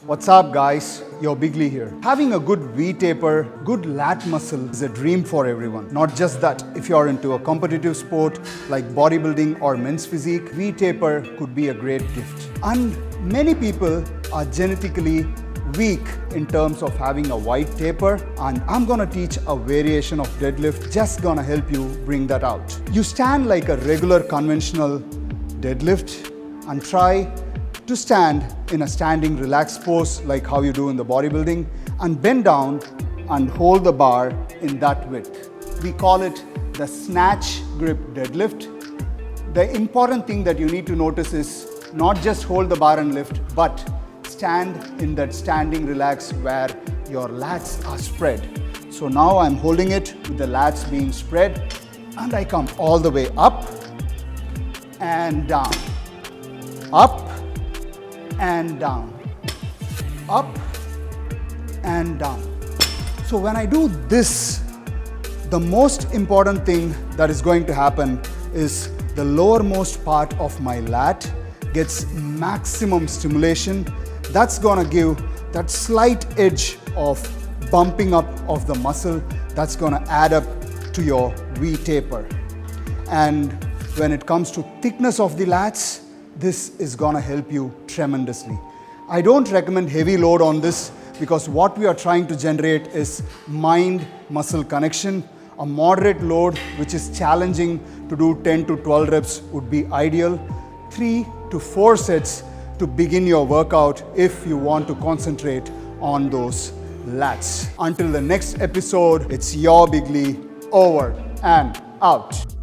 What's up guys, your Biglee here. Having a good V-taper, good lat muscle is a dream for everyone. Not just that, if you're into a competitive sport like bodybuilding or men's physique, V-taper could be a great gift. And many people are genetically weak in terms of having a wide taper, and I'm gonna teach a variation of deadlift just gonna help you bring that out. You stand like a regular conventional deadlift and try to stand in a standing relaxed pose like how you do in the bodybuilding, and bend down and hold the bar in that width. We call it the snatch grip deadlift. The important thing that you need to notice is not just hold the bar and lift, but stand in that standing relax where your lats are spread. So now I'm holding it with the lats being spread, and I come all the way up and down, up and down, up and down. So when I do this, the most important thing that is going to happen is the lowermost part of my lat gets maximum stimulation. That's gonna give that slight edge of bumping up of the muscle that's gonna add up to your V-taper. And when it comes to thickness of the lats, this is gonna help you tremendously. I don't recommend heavy load on this because what we are trying to generate is mind-muscle connection. A moderate load, which is challenging to do 10 to 12 reps, would be ideal. 3 to 4 sets to begin your workout if you want to concentrate on those lats. Until the next episode, it's your Biglee, over and out.